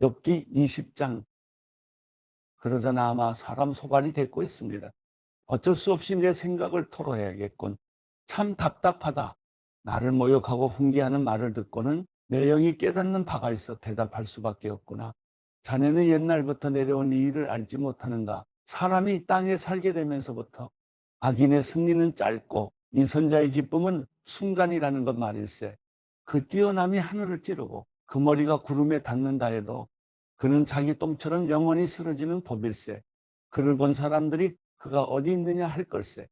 욥기 20장. 그러자 나아마 사람 소발이 됐고 있습니다. 어쩔 수 없이 내 생각을 토로해야겠군. 참 답답하다. 나를 모욕하고 훈계하는 말을 듣고는 내 영이 깨닫는 바가 있어 대답할 수밖에 없구나. 자네는 옛날부터 내려온 이 일을 알지 못하는가? 사람이 땅에 살게 되면서부터 악인의 승리는 짧고 인선자의 기쁨은 순간이라는 것 말일세. 그 뛰어남이 하늘을 찌르고 그 머리가 구름에 닿는다 해도 그는 자기 똥처럼 영원히 쓰러지는 법일세. 그를 본 사람들이 그가 어디 있느냐 할 걸세.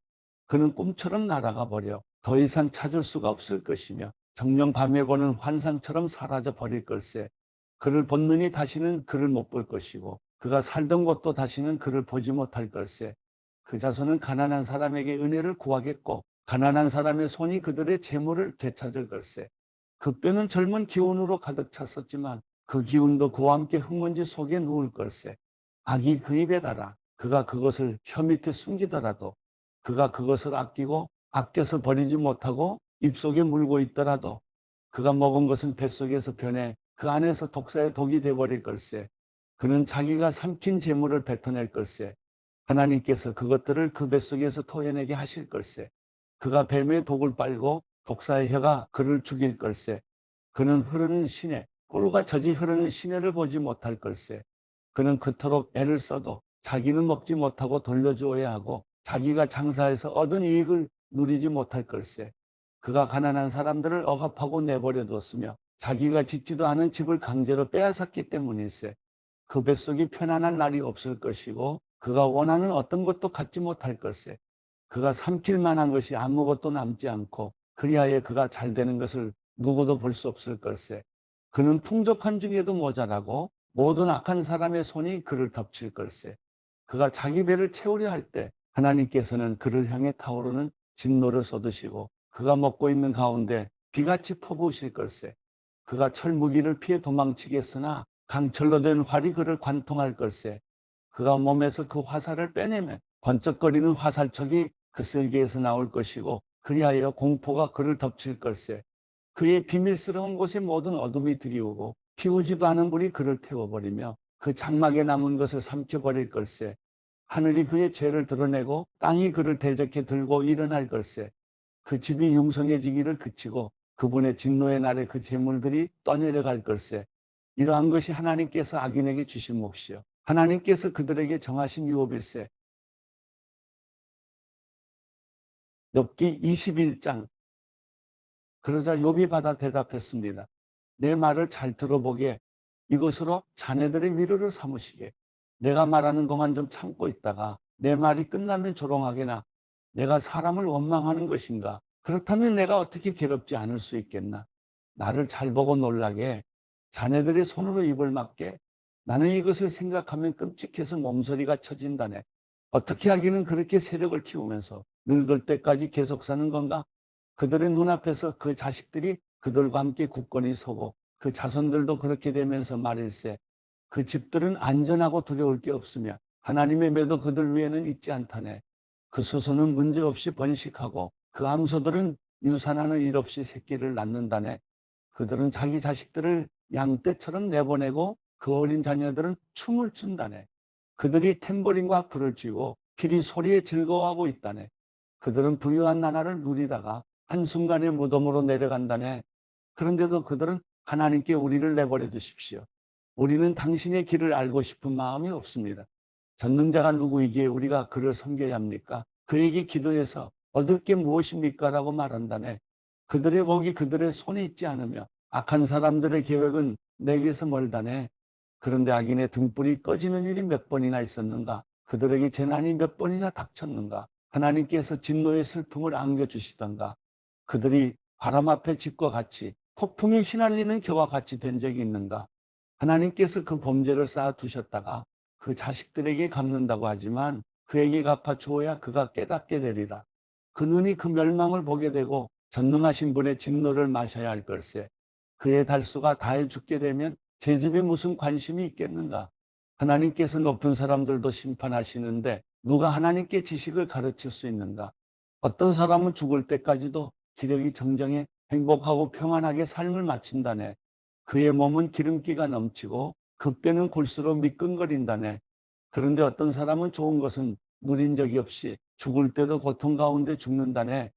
그는 꿈처럼 날아가 버려 더 이상 찾을 수가 없을 것이며 정녕 밤에 보는 환상처럼 사라져 버릴 걸세. 그를 본느니 다시는 그를 못 볼 것이고 그가 살던 곳도 다시는 그를 보지 못할 걸세. 그 자손은 가난한 사람에게 은혜를 구하겠고 가난한 사람의 손이 그들의 재물을 되찾을 걸세. 그 뼈는 젊은 기운으로 가득 찼었지만 그 기운도 그와 함께 흙먼지 속에 누울 걸세. 악이 그 입에 달아 그가 그것을 혀 밑에 숨기더라도 그가 그것을 아껴서 버리지 못하고 입속에 물고 있더라도 그가 먹은 것은 뱃속에서 변해 그 안에서 독사의 독이 돼버릴 걸세. 그는 자기가 삼킨 재물을 뱉어낼 걸세. 하나님께서 그것들을 그 뱃속에서 토해내게 하실 걸세. 그가 뱀의 독을 빨고 독사의 혀가 그를 죽일 걸세. 그는 흐르는 시내, 꿀과 젖이 흐르는 시내를 보지 못할 걸세. 그는 그토록 애를 써도 자기는 먹지 못하고 돌려주어야 하고 자기가 장사해서 얻은 이익을 누리지 못할 걸세. 그가 가난한 사람들을 억압하고 내버려 두었으며 자기가 짓지도 않은 집을 강제로 빼앗았기 때문일세. 그 뱃속이 편안한 날이 없을 것이고 그가 원하는 어떤 것도 갖지 못할 걸세. 그가 삼킬 만한 것이 아무것도 남지 않고 그리하여 그가 잘 되는 것을 누구도 볼 수 없을 걸세. 그는 풍족한 중에도 모자라고 모든 악한 사람의 손이 그를 덮칠 걸세. 그가 자기 배를 채우려 할 때 하나님께서는 그를 향해 타오르는 진노를 쏟으시고 그가 먹고 있는 가운데 비같이 퍼부으실 걸세. 그가 철무기를 피해 도망치겠으나 강철로 된 활이 그를 관통할 걸세. 그가 몸에서 그 화살을 빼내면 번쩍거리는 화살촉이 그 쓸개에서 나올 것이고 그리하여 공포가 그를 덮칠 걸세. 그의 비밀스러운 곳에 모든 어둠이 들이오고 피우지도 않은 불이 그를 태워버리며 그 장막에 남은 것을 삼켜버릴 걸세. 하늘이 그의 죄를 드러내고 땅이 그를 대적해 들고 일어날 걸세. 그 집이 융성해지기를 그치고 그분의 진노의 날에 그 재물들이 떠내려갈 걸세. 이러한 것이 하나님께서 악인에게 주신 몫이요 하나님께서 그들에게 정하신 유업일세. 욥기 21장. 그러자 욥이 받아 대답했습니다. 내 말을 잘 들어보게. 이것으로 자네들의 위로를 삼으시게. 내가 말하는 동안 좀 참고 있다가 내 말이 끝나면 조롱하게나. 내가 사람을 원망하는 것인가? 그렇다면 내가 어떻게 괴롭지 않을 수 있겠나? 나를 잘 보고 놀라게. 자네들의 손으로 입을 막게. 나는 이것을 생각하면 끔찍해서 몸서리가 쳐진다네. 어떻게 하기는 그렇게 세력을 키우면서 늙을 때까지 계속 사는 건가? 그들의 눈앞에서 그 자식들이 그들과 함께 굳건히 서고 그 자손들도 그렇게 되면서 말일세. 그 집들은 안전하고 두려울 게 없으며 하나님의 매도 그들 위에는 있지 않다네. 그 수소는 문제없이 번식하고 그 암소들은 유산하는 일 없이 새끼를 낳는다네. 그들은 자기 자식들을 양떼처럼 내보내고 그 어린 자녀들은 춤을 춘다네. 그들이 탬버린과 불을 쥐고 피리 소리에 즐거워하고 있다네. 그들은 부유한 나라를 누리다가 한순간에 무덤으로 내려간다네. 그런데도 그들은 하나님께 우리를 내버려 두십시오. 우리는 당신의 길을 알고 싶은 마음이 없습니다. 전능자가 누구이기에 우리가 그를 섬겨야 합니까? 그에게 기도해서 얻을 게 무엇입니까? 라고 말한다네. 그들의 복이 그들의 손에 있지 않으며 악한 사람들의 계획은 내게서 멀다네. 그런데 악인의 등불이 꺼지는 일이 몇 번이나 있었는가? 그들에게 재난이 몇 번이나 닥쳤는가? 하나님께서 진노의 슬픔을 안겨주시던가? 그들이 바람 앞에 집과 같이 폭풍에 휘날리는 겨와 같이 된 적이 있는가? 하나님께서 그 범죄를 쌓아두셨다가 그 자식들에게 갚는다고 하지만 그에게 갚아주어야 그가 깨닫게 되리라. 그 눈이 그 멸망을 보게 되고 전능하신 분의 진노를 마셔야 할 걸세. 그의 달수가 다해 죽게 되면 제 집에 무슨 관심이 있겠는가? 하나님께서 높은 사람들도 심판하시는데 누가 하나님께 지식을 가르칠 수 있는가? 어떤 사람은 죽을 때까지도 기력이 정정해 행복하고 평안하게 삶을 마친다네. 그의 몸은 기름기가 넘치고 그 뼈는 골수록 미끈거린다네. 그런데 어떤 사람은 좋은 것은 누린 적이 없이 죽을 때도 고통 가운데 죽는다네.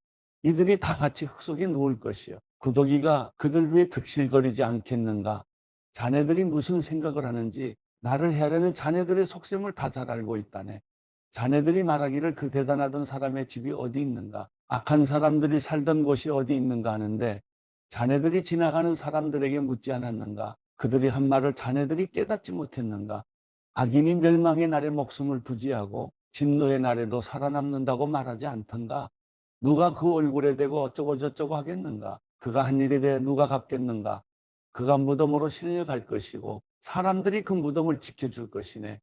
이들이 다 같이 흙 속에 누울 것이요. 구더기가 그들 위에 득실거리지 않겠는가. 자네들이 무슨 생각을 하는지 나를 헤아려는 자네들의 속셈을 다 잘 알고 있다네. 자네들이 말하기를 그 대단하던 사람의 집이 어디 있는가, 악한 사람들이 살던 곳이 어디 있는가 하는데 자네들이 지나가는 사람들에게 묻지 않았는가? 그들이 한 말을 자네들이 깨닫지 못했는가? 악인이 멸망의 날에 목숨을 부지하고 진노의 날에도 살아남는다고 말하지 않던가? 누가 그 얼굴에 대고 어쩌고 저쩌고 하겠는가? 그가 한 일에 대해 누가 갚겠는가? 그가 무덤으로 실려갈 것이고 사람들이 그 무덤을 지켜줄 것이네.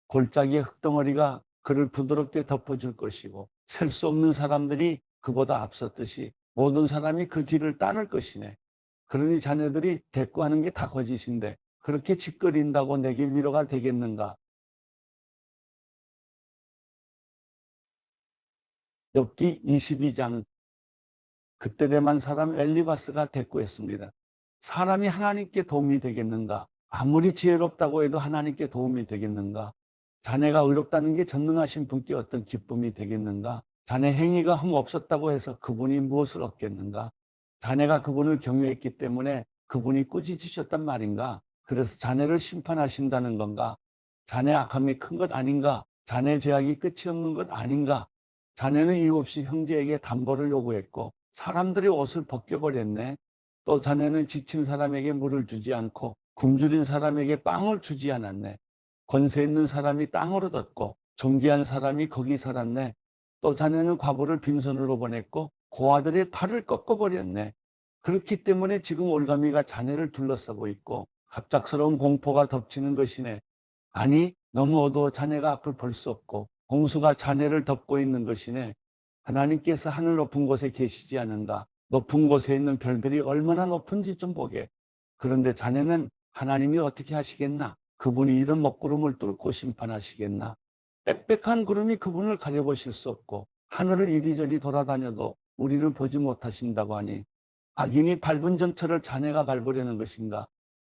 골짜기의 흙덩어리가 그를 부드럽게 덮어줄 것이고 셀 수 없는 사람들이 그보다 앞섰듯이 모든 사람이 그 뒤를 따를 것이네. 그러니 자네들이 대꾸하는 게 다 거짓인데 그렇게 짓거린다고 내게 위로가 되겠는가? 욥기 22장. 그때 대만 사람 엘리바스가 대꾸했습니다. 사람이 하나님께 도움이 되겠는가? 아무리 지혜롭다고 해도 하나님께 도움이 되겠는가? 자네가 의롭다는 게 전능하신 분께 어떤 기쁨이 되겠는가? 자네 행위가 흠 없었다고 해서 그분이 무엇을 얻겠는가? 자네가 그분을 경외했기 때문에 그분이 꾸짖으셨단 말인가? 그래서 자네를 심판하신다는 건가? 자네 악함이 큰 것 아닌가? 자네 죄악이 끝이 없는 것 아닌가? 자네는 이유 없이 형제에게 담보를 요구했고 사람들이 옷을 벗겨버렸네. 또 자네는 지친 사람에게 물을 주지 않고 굶주린 사람에게 빵을 주지 않았네. 권세 있는 사람이 땅을 얻었고 존귀한 사람이 거기 살았네. 또 자네는 과부를 빈손으로 보냈고 고아들의 팔을 꺾어버렸네. 그렇기 때문에 지금 올가미가 자네를 둘러싸고 있고 갑작스러운 공포가 덮치는 것이네. 아니, 너무 어두워 자네가 앞을 볼 수 없고 홍수가 자네를 덮고 있는 것이네. 하나님께서 하늘 높은 곳에 계시지 않은가? 높은 곳에 있는 별들이 얼마나 높은지 좀 보게. 그런데 자네는 하나님이 어떻게 하시겠나? 그분이 이런 먹구름을 뚫고 심판하시겠나? 빽빽한 구름이 그분을 가려보실 수 없고 하늘을 이리저리 돌아다녀도 우리를 보지 못하신다고 하니 악인이 밟은 전철을 자네가 밟으려는 것인가?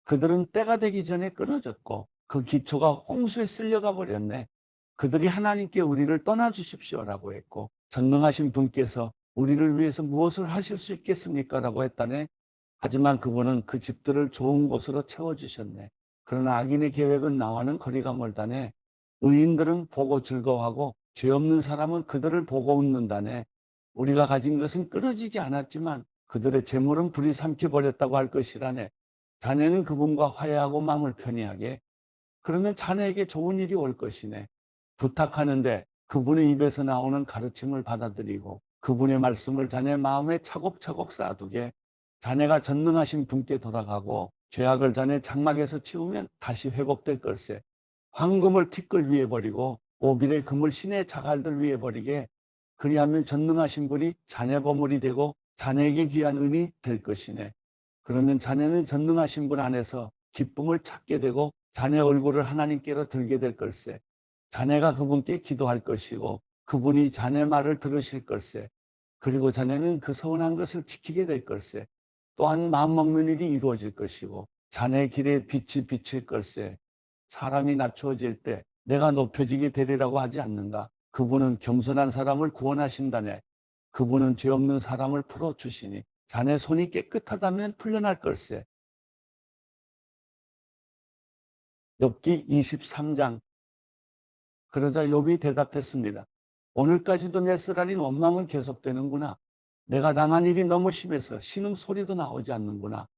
그들은 때가 되기 전에 끊어졌고 그 기초가 홍수에 쓸려가 버렸네. 그들이 하나님께 우리를 떠나주십시오라고 했고 전능하신 분께서 우리를 위해서 무엇을 하실 수 있겠습니까? 라고 했다네. 하지만 그분은 그 집들을 좋은 곳으로 채워주셨네. 그러나 악인의 계획은 나와는 거리가 멀다네. 의인들은 보고 즐거워하고 죄 없는 사람은 그들을 보고 웃는다네. 우리가 가진 것은 끊어지지 않았지만 그들의 재물은 불이 삼켜버렸다고 할 것이라네. 자네는 그분과 화해하고 마음을 편히하게. 그러면 자네에게 좋은 일이 올 것이네. 부탁하는데 그분의 입에서 나오는 가르침을 받아들이고 그분의 말씀을 자네 마음에 차곡차곡 쌓아두게. 자네가 전능하신 분께 돌아가고 죄악을 자네 장막에서 치우면 다시 회복될 걸세. 황금을 티끌 위에 버리고 오빌의 금을 신의 자갈들 위에 버리게. 그리하면 전능하신 분이 자네 보물이 되고 자네에게 귀한 은이 될 것이네. 그러면 자네는 전능하신 분 안에서 기쁨을 찾게 되고 자네 얼굴을 하나님께로 들게 될 걸세. 자네가 그분께 기도할 것이고 그분이 자네 말을 들으실 걸세. 그리고 자네는 그 서운한 것을 지키게 될 걸세. 또한 마음먹는 일이 이루어질 것이고 자네 길에 빛이 비칠 걸세. 사람이 낮추어질 때 내가 높여지게 되리라고 하지 않는가? 그분은 겸손한 사람을 구원하신다네. 그분은 죄 없는 사람을 풀어주시니 자네 손이 깨끗하다면 풀려날 걸세. 욥기 23장. 그러자 욥이 대답했습니다. 오늘까지도 내 쓰라린 원망은 계속되는구나. 내가 당한 일이 너무 심해서 신음소리도 나오지 않는구나.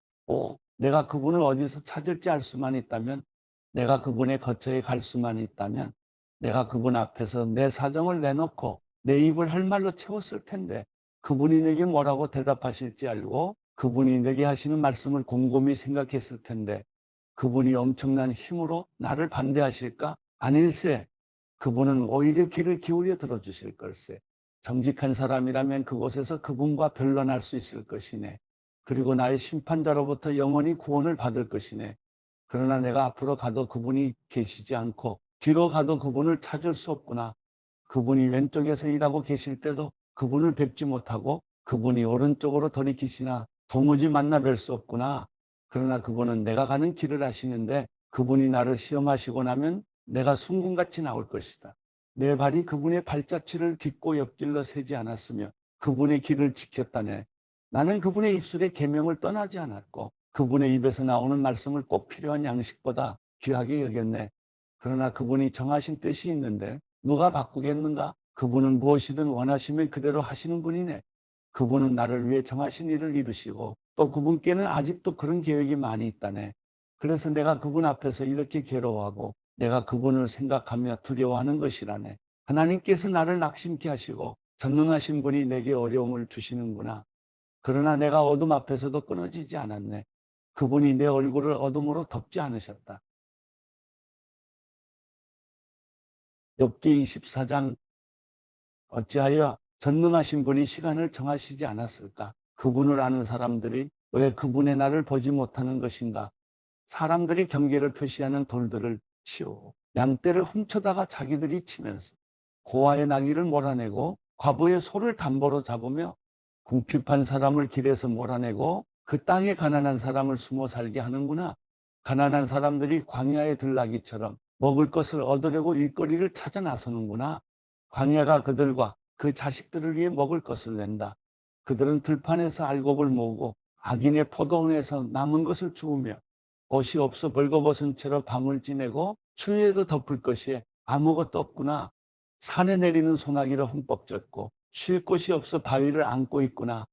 내가 그분을 어디서 찾을지 알 수만 있다면, 내가 그분의 거처에 갈 수만 있다면, 내가 그분 앞에서 내 사정을 내놓고 내 입을 할 말로 채웠을 텐데 그분이 내게 뭐라고 대답하실지 알고 그분이 내게 하시는 말씀을 곰곰이 생각했을 텐데 그분이 엄청난 힘으로 나를 반대하실까? 아닐세. 그분은 오히려 귀를 기울여 들어주실 걸세. 정직한 사람이라면 그곳에서 그분과 변론할 수 있을 것이네. 그리고 나의 심판자로부터 영원히 구원을 받을 것이네. 그러나 내가 앞으로 가도 그분이 계시지 않고 뒤로 가도 그분을 찾을 수 없구나. 그분이 왼쪽에서 일하고 계실 때도 그분을 뵙지 못하고 그분이 오른쪽으로 돌이키시나 도무지 만나 뵐 수 없구나. 그러나 그분은 내가 가는 길을 아시는데 그분이 나를 시험하시고 나면 내가 순금같이 나올 것이다. 내 발이 그분의 발자취를 딛고 옆길로 새지 않았으며 그분의 길을 지켰다네. 나는 그분의 입술의 계명을 떠나지 않았고 그분의 입에서 나오는 말씀을 꼭 필요한 양식보다 귀하게 여겼네. 그러나 그분이 정하신 뜻이 있는데 누가 바꾸겠는가? 그분은 무엇이든 원하시면 그대로 하시는 분이네. 그분은 나를 위해 정하신 일을 이루시고 또 그분께는 아직도 그런 계획이 많이 있다네. 그래서 내가 그분 앞에서 이렇게 괴로워하고 내가 그분을 생각하며 두려워하는 것이라네. 하나님께서 나를 낙심케 하시고 전능하신 분이 내게 어려움을 주시는구나. 그러나 내가 어둠 앞에서도 끊어지지 않았네. 그분이 내 얼굴을 어둠으로 덮지 않으셨다. 욥기 24장. 어찌하여 전능하신 분이 시간을 정하시지 않았을까? 그분을 아는 사람들이 왜 그분의 날을 보지 못하는 것인가? 사람들이 경계를 표시하는 돌들을 치우고 양떼를 훔쳐다가 자기들이 치면서 고아의 나귀를 몰아내고 과부의 소를 담보로 잡으며 궁핍한 사람을 길에서 몰아내고 그 땅에 가난한 사람을 숨어 살게 하는구나. 가난한 사람들이 광야의 들나귀처럼 먹을 것을 얻으려고 일거리를 찾아 나서는구나. 광야가 그들과 그 자식들을 위해 먹을 것을 낸다. 그들은 들판에서 알곡을 모으고 악인의 포도원에서 남은 것을 주우며 옷이 없어 벌거벗은 채로 밤을 지내고 추위에도 덮을 것이 아무것도 없구나. 산에 내리는 소나기를 흠뻑 젖고 쉴 곳이 없어 바위를 안고 있구나.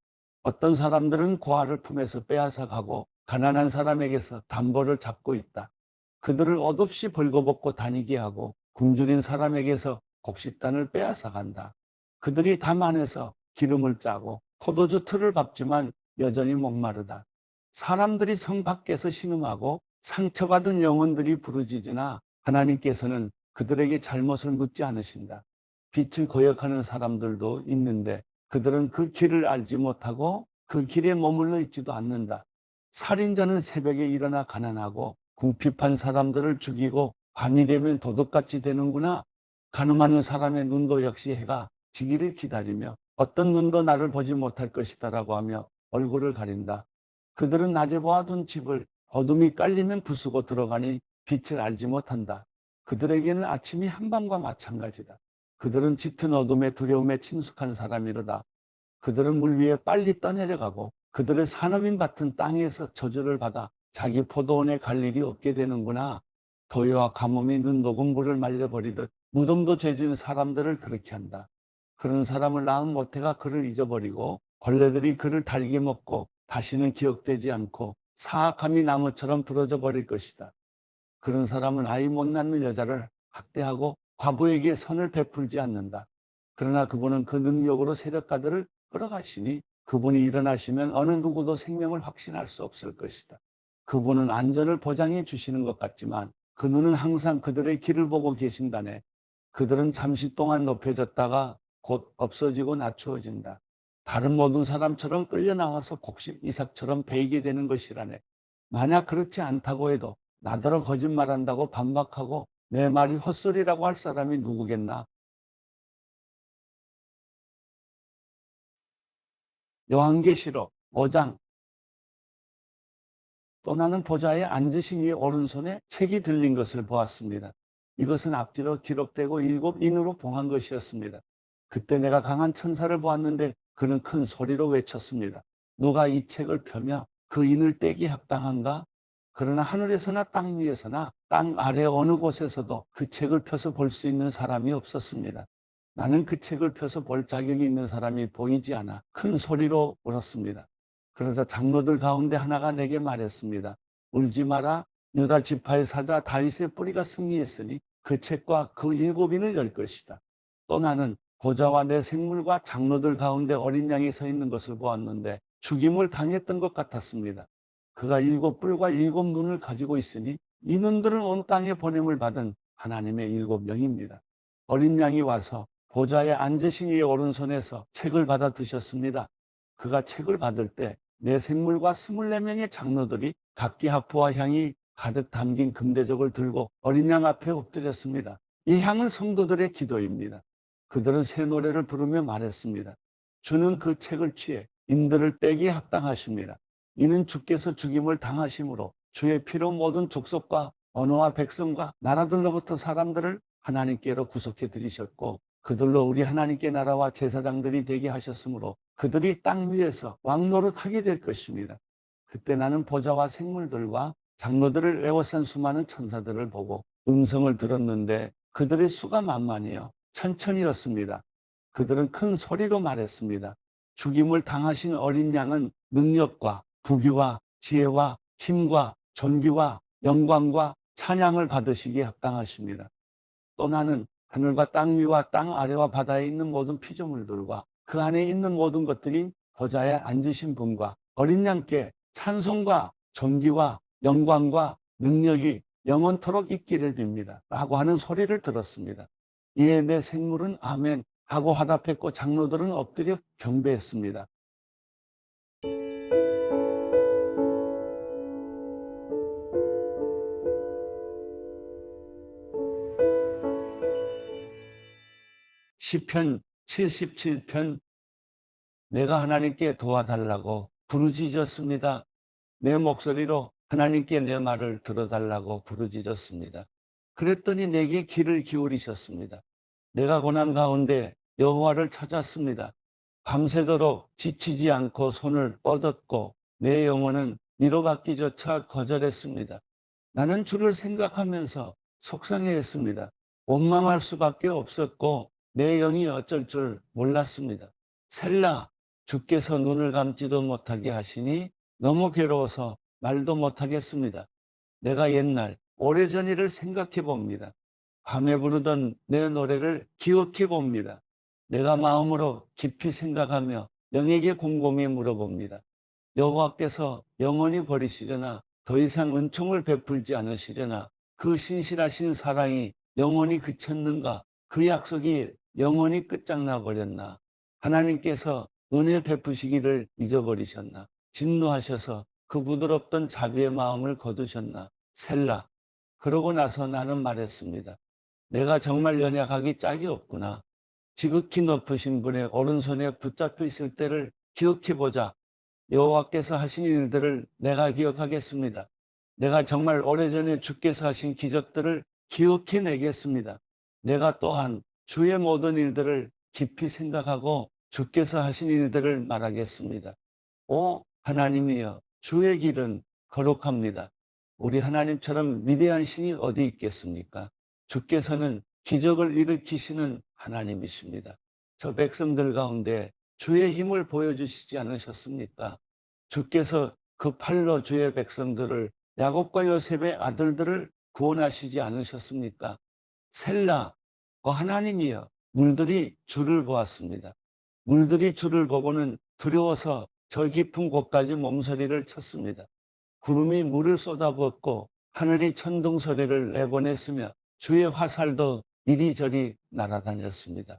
어떤 사람들은 고아를 품에서 빼앗아 가고 가난한 사람에게서 담보를 잡고 있다. 그들을 옷없이 벌거벗고 다니게 하고 굶주린 사람에게서 곡식단을 빼앗아 간다. 그들이 담 안에서 기름을 짜고 포도주 틀을 밟지만 여전히 목마르다. 사람들이 성 밖에서 신음하고 상처받은 영혼들이 부르짖으나 하나님께서는 그들에게 잘못을 묻지 않으신다. 빛을 거역하는 사람들도 있는데 그들은 그 길을 알지 못하고 그 길에 머물러 있지도 않는다. 살인자는 새벽에 일어나 가난하고 궁핍한 사람들을 죽이고 밤이 되면 도둑같이 되는구나. 가늠하는 사람의 눈도 역시 해가 지기를 기다리며 어떤 눈도 나를 보지 못할 것이다라고 하며 얼굴을 가린다. 그들은 낮에 보아둔 집을 어둠이 깔리면 부수고 들어가니 빛을 알지 못한다. 그들에게는 아침이 한밤과 마찬가지다. 그들은 짙은 어둠의 두려움에 친숙한 사람이로다. 그들은 물 위에 빨리 떠내려가고 그들의 산업인 같은 땅에서 저주를 받아 자기 포도원에 갈 일이 없게 되는구나. 더위와 가뭄이 눈 녹은 물을 말려버리듯 무덤도 죄진 사람들을 그렇게 한다. 그런 사람을 낳은 모태가 그를 잊어버리고 벌레들이 그를 달게 먹고 다시는 기억되지 않고 사악함이 나무처럼 부러져 버릴 것이다. 그런 사람은 아이 못 낳는 여자를 학대하고 과부에게 선을 베풀지 않는다. 그러나 그분은 그 능력으로 세력가들을 끌어가시니 그분이 일어나시면 어느 누구도 생명을 확신할 수 없을 것이다. 그분은 안전을 보장해 주시는 것 같지만 그 눈은 항상 그들의 길을 보고 계신다네. 그들은 잠시 동안 높여졌다가 곧 없어지고 낮추어진다. 다른 모든 사람처럼 끌려 나와서 곡식 이삭처럼 베이게 되는 것이라네. 만약 그렇지 않다고 해도 나더러 거짓말한다고 반박하고 내 말이 헛소리라고 할 사람이 누구겠나? 요한계시록 5장. 또 나는 보좌에 앉으신 이의 오른손에 책이 들린 것을 보았습니다. 이것은 앞뒤로 기록되고 7인으로 봉한 것이었습니다. 그때 내가 강한 천사를 보았는데 그는 큰 소리로 외쳤습니다. 누가 이 책을 펴며 그 인을 떼기 합당한가? 그러나 하늘에서나 땅 위에서나 땅 아래 어느 곳에서도 그 책을 펴서 볼 수 있는 사람이 없었습니다. 나는 그 책을 펴서 볼 자격이 있는 사람이 보이지 않아 큰 소리로 울었습니다. 그러자 장로들 가운데 하나가 내게 말했습니다. 울지 마라. 유다 지파의 사자 다윗의 뿌리가 승리했으니 그 책과 그 7인을 열 것이다. 또 나는 보좌와 내 생물과 장로들 가운데 어린 양이 서 있는 것을 보았는데 죽임을 당했던 것 같았습니다. 그가 7뿔과 7눈을 가지고 있으니 이 눈들은 온 땅에 보냄을 받은 하나님의 7영입니다. 어린 양이 와서 보좌에 앉으신 이의 오른손에서 책을 받아 드셨습니다. 그가 책을 받을 때 내 생물과 24명의 장로들이 각기 하포와 향이 가득 담긴 금대접을 들고 어린 양 앞에 엎드렸습니다. 이 향은 성도들의 기도입니다. 그들은 새 노래를 부르며 말했습니다. 주는 그 책을 취해 인들을 떼기에 합당하십니다. 이는 주께서 죽임을 당하심으로 주의 피로 모든 족속과 언어와 백성과 나라들로부터 사람들을 하나님께로 구속해 들이셨고 그들로 우리 하나님께 나라와 제사장들이 되게 하셨으므로 그들이 땅 위에서 왕노릇하게 될 것입니다. 그때 나는 보좌와 생물들과 장로들을 에워싼 수많은 천사들을 보고 음성을 들었는데 그들의 수가 만만이요 천천이었습니다. 그들은 큰 소리로 말했습니다. 죽임을 당하신 어린 양은 능력과 부귀와 지혜와 힘과 존귀와 영광과 찬양을 받으시기에 합당하십니다. 또 나는 하늘과 땅 위와 땅 아래와 바다에 있는 모든 피조물들과 그 안에 있는 모든 것들이 보좌에 앉으신 분과 어린 양께 찬송과 존귀와 영광과 능력이 영원토록 있기를 빕니다. 라고 하는 소리를 들었습니다. 이에 내 생물은 아멘 하고 화답했고 장로들은 엎드려 경배했습니다. 시편 77편 내가 하나님께 도와달라고 부르짖었습니다. 내 목소리로 하나님께 내 말을 들어달라고 부르짖었습니다. 그랬더니 내게 귀를 기울이셨습니다. 내가 고난 가운데 여호와를 찾았습니다. 밤새도록 지치지 않고 손을 뻗었고 내 영혼은 위로받기조차 거절했습니다. 나는 주를 생각하면서 속상해했습니다. 원망할 수밖에 없었고 내 영이 어쩔 줄 몰랐습니다. 셀라, 주께서 눈을 감지도 못하게 하시니 너무 괴로워서 말도 못하겠습니다. 내가 옛날 오래전 일을 생각해 봅니다. 밤에 부르던 내 노래를 기억해 봅니다. 내가 마음으로 깊이 생각하며 영에게 곰곰이 물어봅니다. 여호와께서 영원히 버리시려나 더 이상 은총을 베풀지 않으시려나 그 신실하신 사랑이 영원히 그쳤는가 그 약속이 영원히 끝장나 버렸나 하나님께서 은혜 베푸시기를 잊어버리셨나 진노하셔서 그 부드럽던 자비의 마음을 거두셨나 셀라. 그러고 나서 나는 말했습니다. 내가 정말 연약하기 짝이 없구나. 지극히 높으신 분의 오른손에 붙잡혀 있을 때를 기억해보자. 여호와께서 하신 일들을 내가 기억하겠습니다. 내가 정말 오래전에 주께서 하신 기적들을 기억해내겠습니다. 내가 또한 주의 모든 일들을 깊이 생각하고 주께서 하신 일들을 말하겠습니다. 오 하나님이여, 주의 길은 거룩합니다. 우리 하나님처럼 위대한 신이 어디 있겠습니까? 주께서는 기적을 일으키시는 하나님이십니다. 저 백성들 가운데 주의 힘을 보여주시지 않으셨습니까? 주께서 그 팔로 주의 백성들을 야곱과 요셉의 아들들을 구원하시지 않으셨습니까? 셀라, 하나님이여, 물들이 주를 보았습니다. 물들이 주를 보고는 두려워서 저 깊은 곳까지 몸서리를 쳤습니다. 구름이 물을 쏟아부었고 하늘이 천둥 소리를 내보냈으며 주의 화살도 이리저리 날아다녔습니다.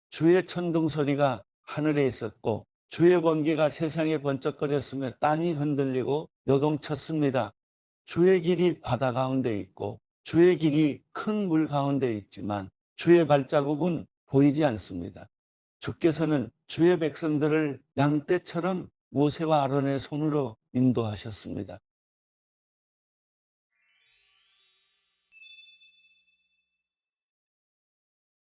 주의 천둥 소리가 하늘에 있었고 주의 번개가 세상에 번쩍거렸으며 땅이 흔들리고 요동쳤습니다. 주의 길이 바다 가운데 있고 주의 길이 큰 물 가운데 있지만 주의 발자국은 보이지 않습니다. 주께서는 주의 백성들을 양떼처럼 모세와 아론의 손으로 인도하셨습니다.